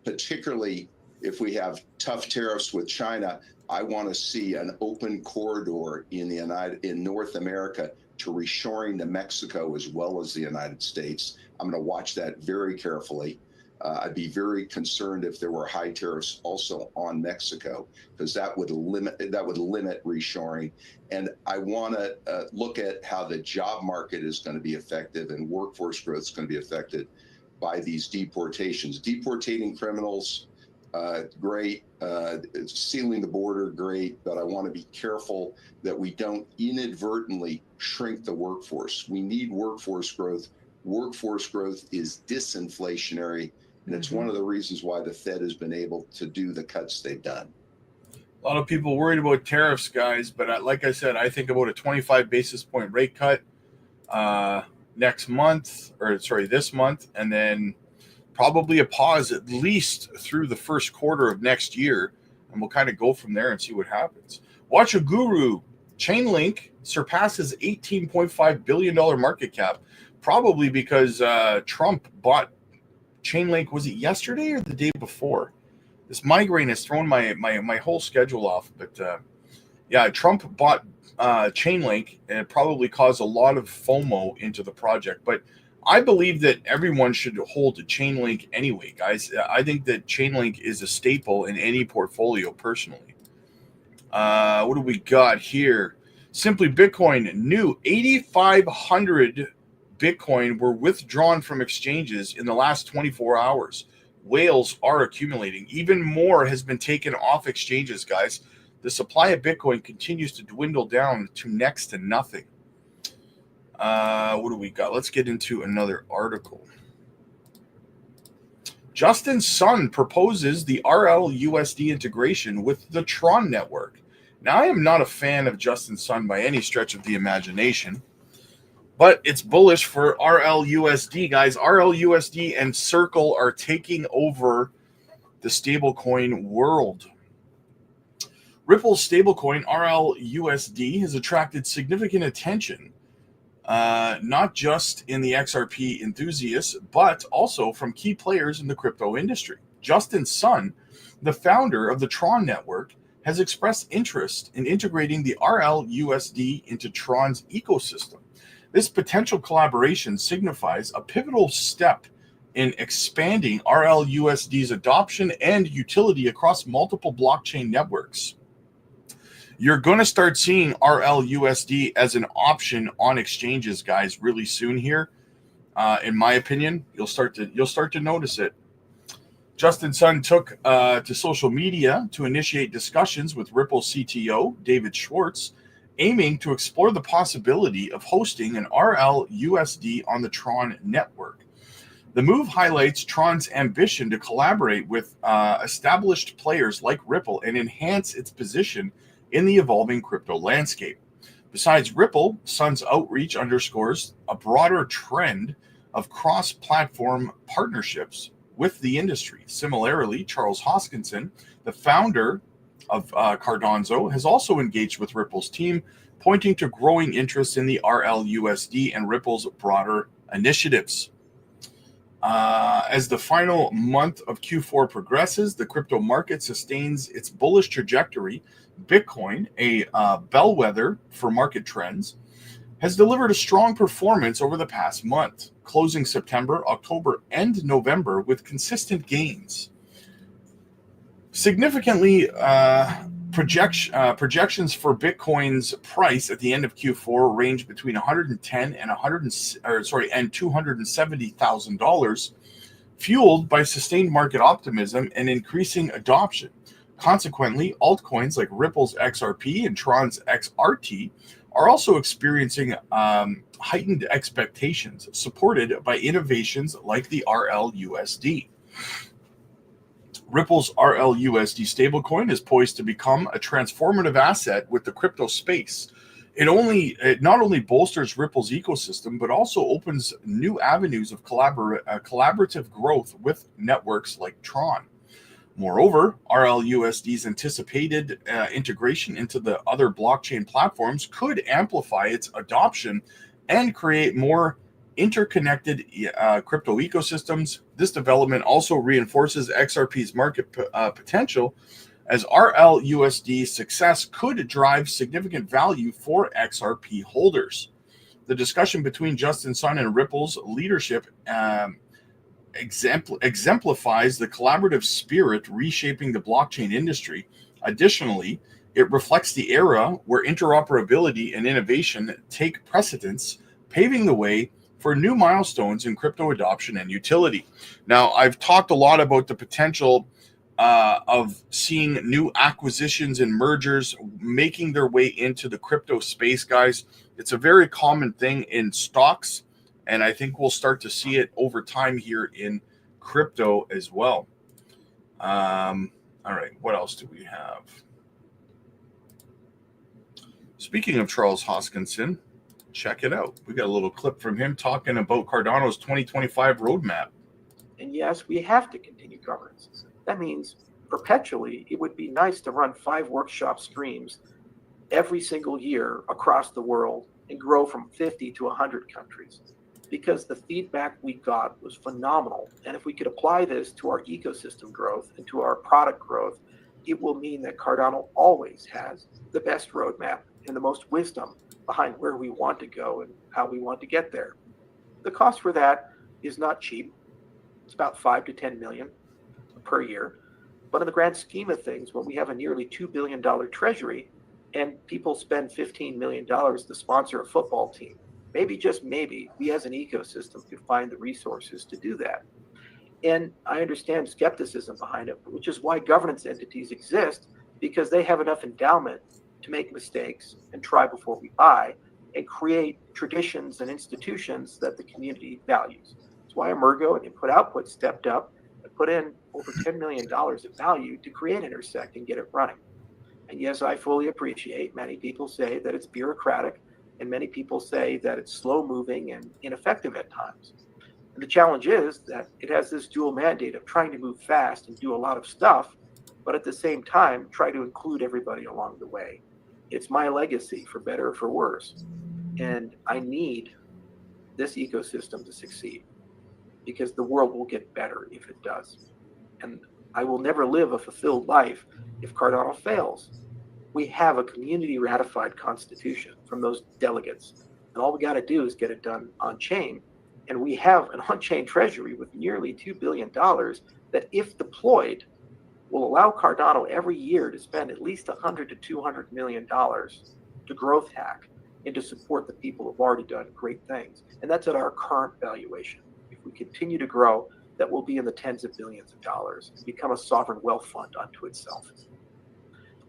particularly if we have tough tariffs with China. I want to see an open corridor in North America to reshoring to Mexico as well as the United States. I'm going to watch that very carefully. I'd be very concerned if there were high tariffs also on Mexico, because that would limit reshoring. And I want to look at how the job market is going to be affected and workforce growth is going to be affected by these deportations. Deportating criminals, great. Sealing the border, great. But I want to be careful that we don't inadvertently shrink the workforce. We need workforce growth. Workforce growth is disinflationary. And it's one of the reasons why the Fed has been able to do the cuts they've done. A lot of people worried about tariffs, guys. But like I said, I think about a 25 basis point rate cut this month, and then probably a pause at least through the first quarter of next year. And we'll kind of go from there and see what happens. Watch a guru. Chainlink surpasses $18.5 billion market cap, probably because Trump bought Chainlink. Was it yesterday or the day before? This migraine has thrown my whole schedule off. But yeah, Trump bought Chainlink, and it probably caused a lot of FOMO into the project. But I believe that everyone should hold a Chainlink anyway, guys. I think that Chainlink is a staple in any portfolio personally. What do we got here? Simply Bitcoin, new 8,500 Bitcoin were withdrawn from exchanges in the last 24 hours. Whales are accumulating. Even more has been taken off exchanges, guys. The supply of Bitcoin continues to dwindle down to next to nothing. What do we got? Let's get into another article. Justin Sun proposes the RLUSD integration with the Tron network. Now, I am not a fan of Justin Sun by any stretch of the imagination, but it's bullish for RLUSD, guys. RLUSD and Circle are taking over the stablecoin world. Ripple's stablecoin RLUSD has attracted significant attention, not just in the XRP enthusiasts, but also from key players in the crypto industry. Justin Sun, the founder of the Tron network, has expressed interest in integrating the RLUSD into Tron's ecosystem. This potential collaboration signifies a pivotal step in expanding RLUSD's adoption and utility across multiple blockchain networks. You're going to start seeing RLUSD as an option on exchanges, guys, really soon here. In my opinion, you'll start to notice it. Justin Sun took to social media to initiate discussions with Ripple CTO David Schwartz, aiming to explore the possibility of hosting an RLUSD on the Tron network. The move highlights Tron's ambition to collaborate with established players like Ripple and enhance its position in the evolving crypto landscape. Besides Ripple, Sun's outreach underscores a broader trend of cross-platform partnerships with the industry. Similarly, Charles Hoskinson, the founder of Cardano, has also engaged with Ripple's team, pointing to growing interest in the RLUSD and Ripple's broader initiatives. As the final month of Q4 progresses, the crypto market sustains its bullish trajectory. Bitcoin, a bellwether for market trends, has delivered a strong performance over the past month, closing September, October, and November with consistent gains. Significantly, projections for Bitcoin's price at the end of Q4 range between $110,000 and $270,000, fueled by sustained market optimism and increasing adoption. Consequently, altcoins like Ripple's XRP and Tron's XRT are also experiencing heightened expectations, supported by innovations like the RLUSD. Ripple's RLUSD stablecoin is poised to become a transformative asset with the crypto space. It not only bolsters Ripple's ecosystem, but also opens new avenues of collaborative growth with networks like Tron. Moreover, RLUSD's anticipated integration into the other blockchain platforms could amplify its adoption and create more interconnected crypto ecosystems. This development also reinforces XRP's market potential, as RLUSD's success could drive significant value for XRP holders. The discussion between Justin Sun and Ripple's leadership exemplifies the collaborative spirit reshaping the blockchain industry. Additionally, it reflects the era where interoperability and innovation take precedence, paving the way for new milestones in crypto adoption and utility. Now, I've talked a lot about the potential of seeing new acquisitions and mergers making their way into the crypto space, guys. It's a very common thing in stocks, and I think we'll start to see it over time here in crypto as well. All right, what else do we have? Speaking of Charles Hoskinson, check it out. We got a little clip from him talking about Cardano's 2025 roadmap. And yes, we have to continue governance. That means perpetually, it would be nice to run 5 workshop streams every single year across the world and grow from 50 to 100 countries, because the feedback we got was phenomenal. And if we could apply this to our ecosystem growth and to our product growth, it will mean that Cardano always has the best roadmap and the most wisdom behind where we want to go and how we want to get there. The cost for that is not cheap. It's about 5 to 10 million per year. But in the grand scheme of things, when we have a nearly $2 billion treasury and people spend $15 million to sponsor a football team, maybe, just maybe, we as an ecosystem could find the resources to do that. And I understand skepticism behind it, which is why governance entities exist, because they have enough endowment to make mistakes and try before we buy and create traditions and institutions that the community values. That's why Emergo and Input Output stepped up and put in over $10 million of value to create Intersect and get it running. And yes, I fully appreciate many people say that it's bureaucratic, and many people say that it's slow moving and ineffective at times. And the challenge is that it has this dual mandate of trying to move fast and do a lot of stuff, but at the same time, try to include everybody along the way. It's my legacy, for better or for worse. And I need this ecosystem to succeed, because the world will get better if it does. And I will never live a fulfilled life if Cardano fails. We have a community ratified constitution from those delegates, and all we got to do is get it done on chain. And we have an on-chain treasury with nearly $2 billion that, if deployed, will allow Cardano every year to spend at least $100 to $200 million to growth hack and to support the people who have already done great things. And that's at our current valuation. If we continue to grow, that will be in the tens of billions of dollars and become a sovereign wealth fund unto itself.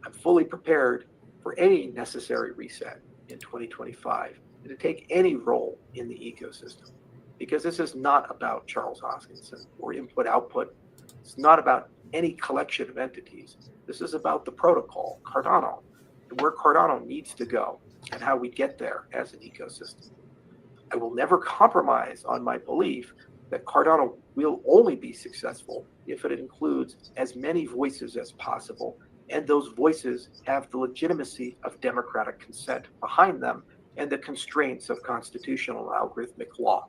I'm fully prepared for any necessary reset in 2025 and to take any role in the ecosystem, because this is not about Charles Hoskinson or Input Output. It's not about any collection of entities. This is about the protocol, Cardano, and where Cardano needs to go and how we get there as an ecosystem. I will never compromise on my belief that Cardano will only be successful if it includes as many voices as possible, and those voices have the legitimacy of democratic consent behind them and the constraints of constitutional and algorithmic law.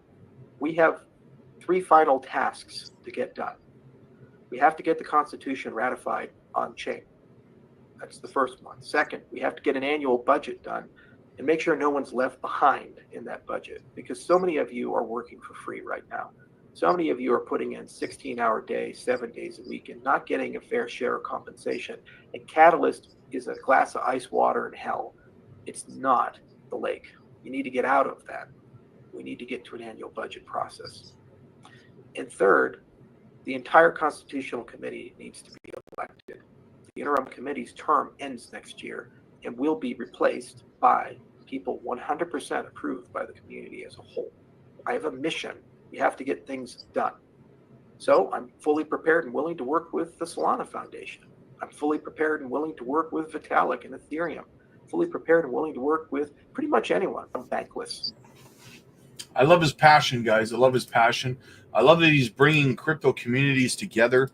We have 3 final tasks to get done. We have to get the Constitution ratified on chain. That's the first one. Second, we have to get an annual budget done and make sure no one's left behind in that budget, because so many of you are working for free right now. So many of you are putting in 16-hour days, 7 days a week, and not getting a fair share of compensation. And Catalyst is a glass of ice water in hell. It's not the lake. You need to get out of that. We need to get to an annual budget process. And third, the entire Constitutional Committee needs to be elected. The interim committee's term ends next year and will be replaced by people 100% approved by the community as a whole. I have a mission. We have to get things done. So I'm fully prepared and willing to work with the Solana Foundation. I'm fully prepared and willing to work with Vitalik and Ethereum. Fully prepared and willing to work with pretty much anyone from Bankless. I love his passion, guys. I love his passion. I love that he's bringing crypto communities together.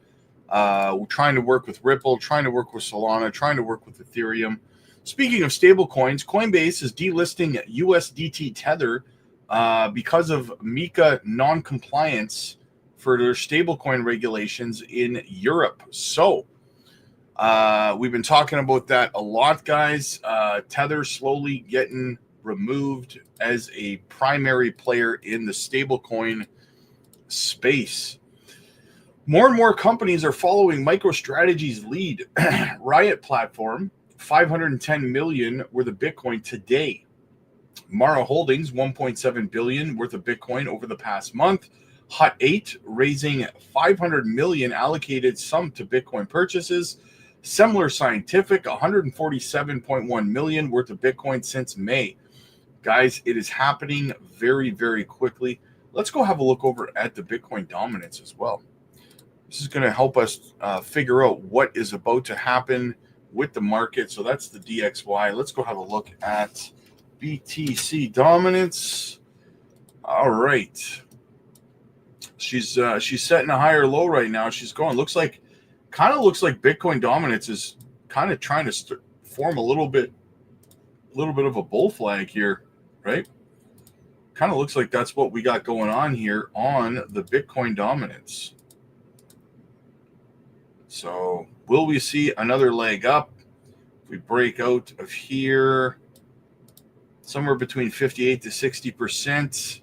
We're trying to work with Ripple, trying to work with Solana, trying to work with Ethereum. Speaking of stablecoins, Coinbase is delisting USDT Tether because of MiCA non-compliance for their stablecoin regulations in Europe. So we've been talking about that a lot, guys. Tether slowly getting removed as a primary player in the stablecoin space. More and more companies are following MicroStrategy's lead. Riot platform, 510 million worth of Bitcoin today. Mara Holdings, 1.7 billion worth of Bitcoin over the past month. Hut 8 raising 500 million allocated sum to Bitcoin purchases. Semler Scientific, 147.1 million worth of Bitcoin since May. Guys, it is happening very, very quickly. Let's go have a look over at the Bitcoin dominance as well. This is going to help us figure out what is about to happen with the market. So that's the DXY. Let's go have a look at BTC dominance. All right. She's setting a higher low right now. She's going. Kind of looks like Bitcoin dominance is kind of trying to form a little bit of a bull flag here, right? Kind of looks like that's what we got going on here on the Bitcoin dominance. So will we see another leg up? If we break out of here, somewhere between 58 to 60%.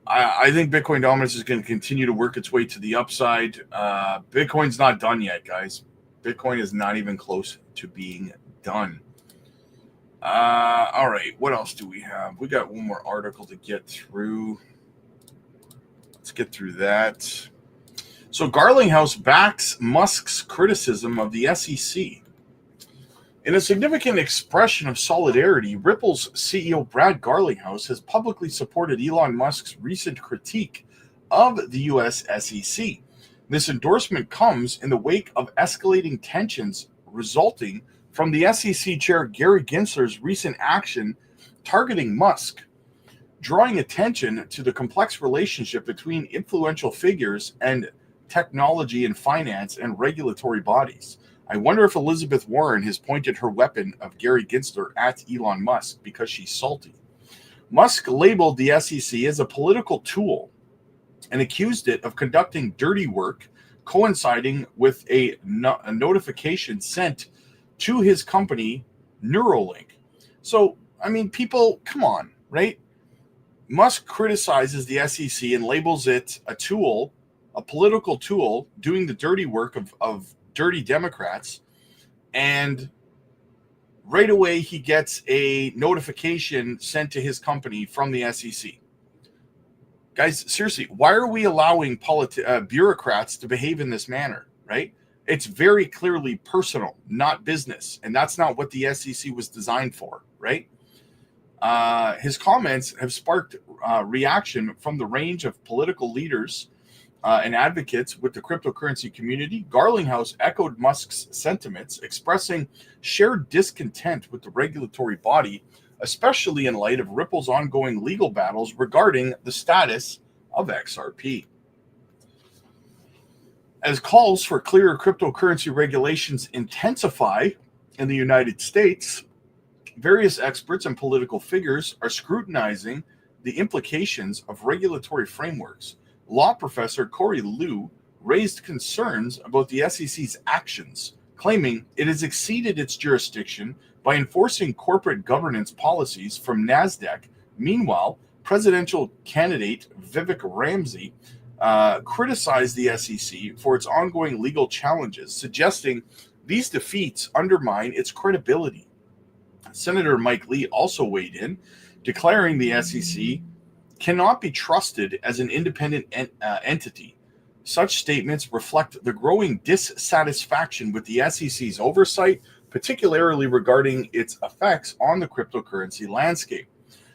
I think Bitcoin dominance is going to continue to work its way to the upside. Bitcoin's not done yet, guys. Bitcoin is not even close to being done. All right, what else do we have? We got one more article to get through. Let's get through that. So Garlinghouse backs Musk's criticism of the SEC. In a significant expression of solidarity, Ripple's CEO Brad Garlinghouse has publicly supported Elon Musk's recent critique of the U.S. SEC. This endorsement comes in the wake of escalating tensions resulting from the SEC chair Gary Gensler's recent action targeting Musk, drawing attention to the complex relationship between influential figures and technology and finance and regulatory bodies. I wonder if Elizabeth Warren has pointed her weapon of Gary Gensler at Elon Musk because she's salty. Musk labeled the SEC as a political tool and accused it of conducting dirty work, coinciding with a notification sent to his company, Neuralink. So, I mean, people, come on, right? Musk criticizes the SEC and labels it a tool, a political tool, doing the dirty work of dirty Democrats, and right away he gets a notification sent to his company from the SEC. Guys, seriously, why are we allowing bureaucrats to behave in this manner, right? It's very clearly personal, not business, and that's not what the SEC was designed for, right? His comments have sparked reaction from the range of political leaders and advocates with the cryptocurrency community. Garlinghouse echoed Musk's sentiments, expressing shared discontent with the regulatory body, especially in light of Ripple's ongoing legal battles regarding the status of XRP. As calls for clearer cryptocurrency regulations intensify in the United States, various experts and political figures are scrutinizing the implications of regulatory frameworks. Law professor Corey Liu raised concerns about the SEC's actions, claiming it has exceeded its jurisdiction by enforcing corporate governance policies from NASDAQ. Meanwhile, presidential candidate Vivek Ramsey criticized the SEC for its ongoing legal challenges, suggesting these defeats undermine its credibility. Senator Mike Lee also weighed in, declaring the SEC cannot be trusted as an independent entity. Such statements reflect the growing dissatisfaction with the SEC's oversight, particularly regarding its effects on the cryptocurrency landscape.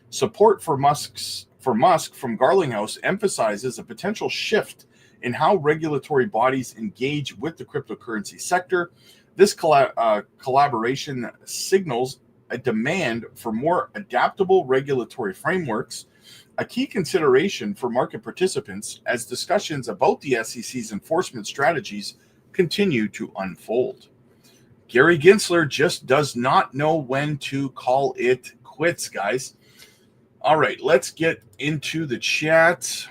Support for Musk from Garlinghouse emphasizes a potential shift in how regulatory bodies engage with the cryptocurrency sector. This collaboration signals a demand for more adaptable regulatory frameworks, a key consideration for market participants as discussions about the SEC's enforcement strategies continue to unfold. Gary Gensler just does not know when to call it quits, guys. All right, let's get into the chat.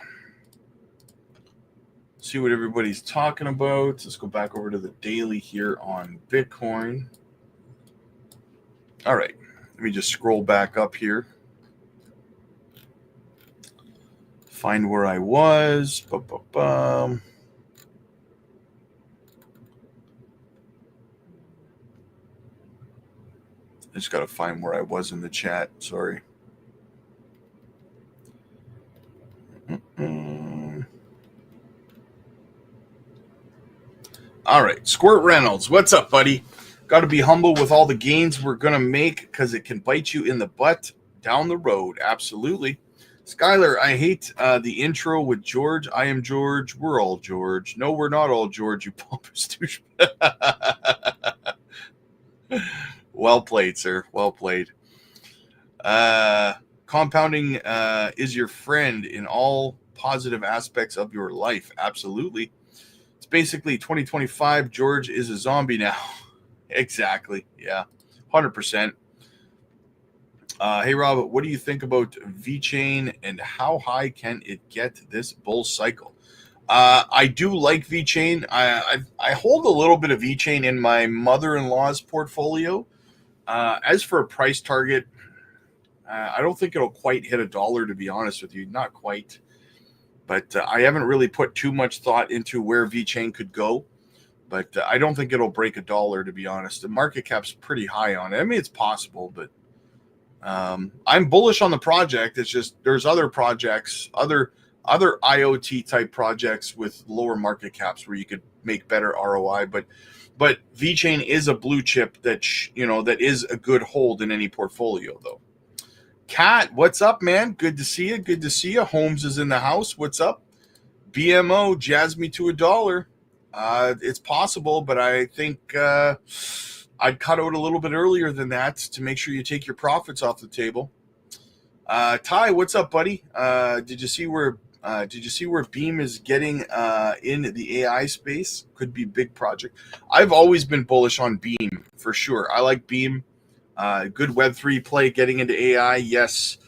See what everybody's talking about. Let's go back over to the daily here on Bitcoin. All right, let me just scroll back up here. Find where I was. just got to find where I was in the chat. Sorry. All right. Squirt Reynolds. What's up, buddy? Got to be humble with all the gains we're going to make because it can bite you in the butt down the road. Absolutely. Skylar, I hate the intro with George. I am George. We're all George. No, we're not all George, you pompous douche. Well played, sir. Well played. Compounding is your friend in all positive aspects of your life. Absolutely. It's basically 2025. George is a zombie now. Exactly. Yeah. 100%. Hey, Rob, what do you think about VeChain and how high can it get this bull cycle? I do like VeChain. I hold a little bit of VeChain in my mother-in-law's portfolio. As for a price target, I don't think it'll quite hit $1, to be honest with you. Not quite. But I haven't really put too much thought into where VeChain could go. But I don't think it'll break $1, to be honest. The market cap's pretty high on it. I mean, it's possible, but I'm bullish on the project. It's just there's other projects, other IoT type projects with lower market caps where you could make better ROI. But VeChain is a blue chip that that is a good hold in any portfolio, though. Kat, what's up, man? Good to see you. Good to see you. Holmes is in the house. What's up? BMO, Jasmy to $1. It's possible, but I think I'd cut out a little bit earlier than that to make sure you take your profits off the table. Ty, what's up, buddy? Did you see where Beam is getting in the AI space? Could be big project. I've always been bullish on Beam for sure. I like Beam. Good Web3 play getting into AI. Yes.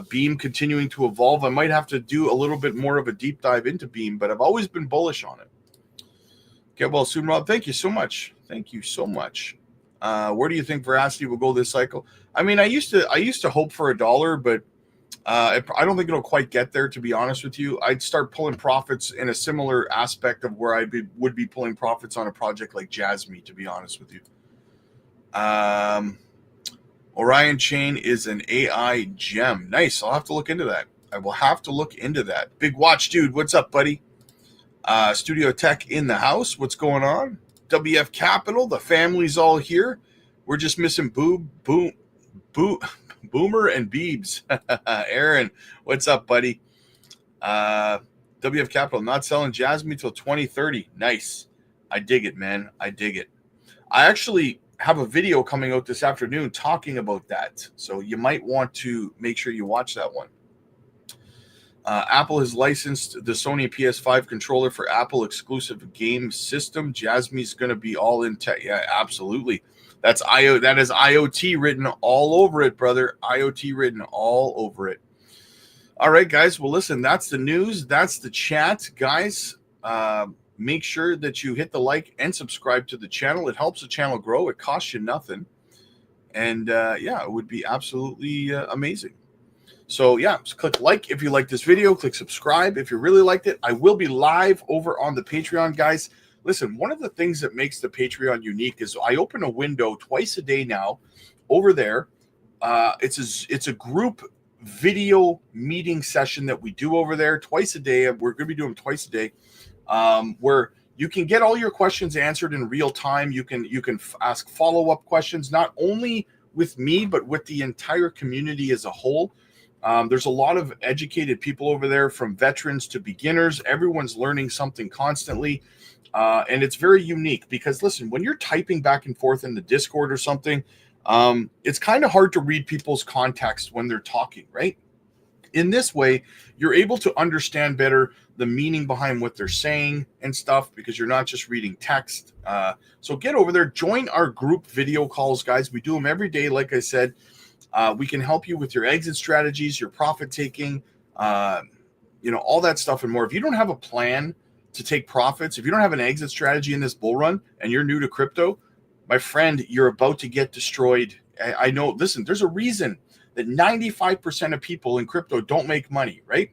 Beam continuing to evolve. I might have to do a little bit more of a deep dive into Beam, but I've always been bullish on it. Get well soon, Rob. Thank you so much. Thank you so much. Where do you think Veracity will go this cycle? I mean, I used to hope for $1, but I don't think it'll quite get there, to be honest with you. I'd start pulling profits in a similar aspect of where would be pulling profits on a project like Jasmy, to be honest with you. Orion Chain is an AI gem. Nice. I'll have to look into that. I will have to look into that. Big Watch Dude, what's up, buddy? Studio Tech in the house. What's going on? WF Capital, the family's all here. We're just missing Boomer and Beebs. Aaron, what's up, buddy? WF Capital, not selling Jasmy till 2030. Nice. I dig it, man. I dig it. I actually have a video coming out this afternoon talking about that. So you might want to make sure you watch that one. Apple has licensed the Sony PS5 controller for Apple exclusive game system. Jasmy's going to be all in tech. Yeah, absolutely. That is IoT written all over it, brother. IoT written all over it. All right, guys. Well, listen, that's the news. That's the chat, guys. Make sure that you hit the like and subscribe to the channel. It helps the channel grow. It costs you nothing. And yeah, it would be absolutely amazing. So yeah, just click like if you like this video, click subscribe if you really liked it. I will be live over on the Patreon, guys. Listen, one of the things that makes the Patreon unique is I open a window twice a day now over there. It's a group video meeting session that we do over there twice a day. We're going to be doing twice a day, where you can get all your questions answered in real time. You can ask follow-up questions, not only with me, but with the entire community as a whole. There's a lot of educated people over there, from veterans to beginners. Everyone's learning something constantly. And it's very unique because, listen, when you're typing back and forth in the Discord or something, it's kind of hard to read people's context when they're talking, right? In this way, you're able to understand better the meaning behind what they're saying and stuff, because you're not just reading text. So get over there, join our group video calls, guys. We do them every day, like I said. We can help you with your exit strategies, your profit taking, all that stuff and more. If you don't have a plan to take profits, if you don't have an exit strategy in this bull run and you're new to crypto, my friend, you're about to get destroyed. I know, listen, there's a reason that 95% of people in crypto don't make money, right?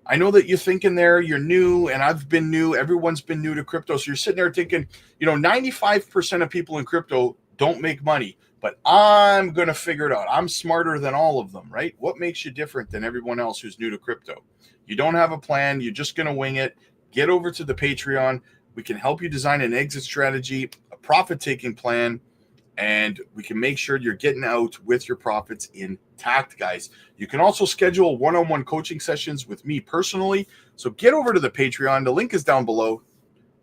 I know that you're thinking there, you're new, and I've been new. Everyone's been new to crypto. So you're sitting there thinking, 95% of people in crypto don't make money. but I'm going to figure it out. I'm smarter than all of them, right? What makes you different than everyone else who's new to crypto? You don't have a plan. You're just going to wing it. Get over to the Patreon. We can help you design an exit strategy, a profit-taking plan, and we can make sure you're getting out with your profits intact, guys. You can also schedule one-on-one coaching sessions with me personally. So get over to the Patreon. The link is down below.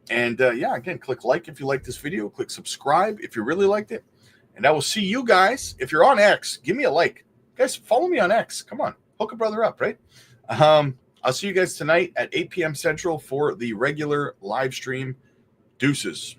And yeah, again, click like if you like this video. Click subscribe if you really liked it. And I will see you guys. If you're on X, give me a like. Guys, follow me on X. Come on. Hook a brother up, right? I'll see you guys tonight at 8 p.m. Central for the regular live stream. Deuces.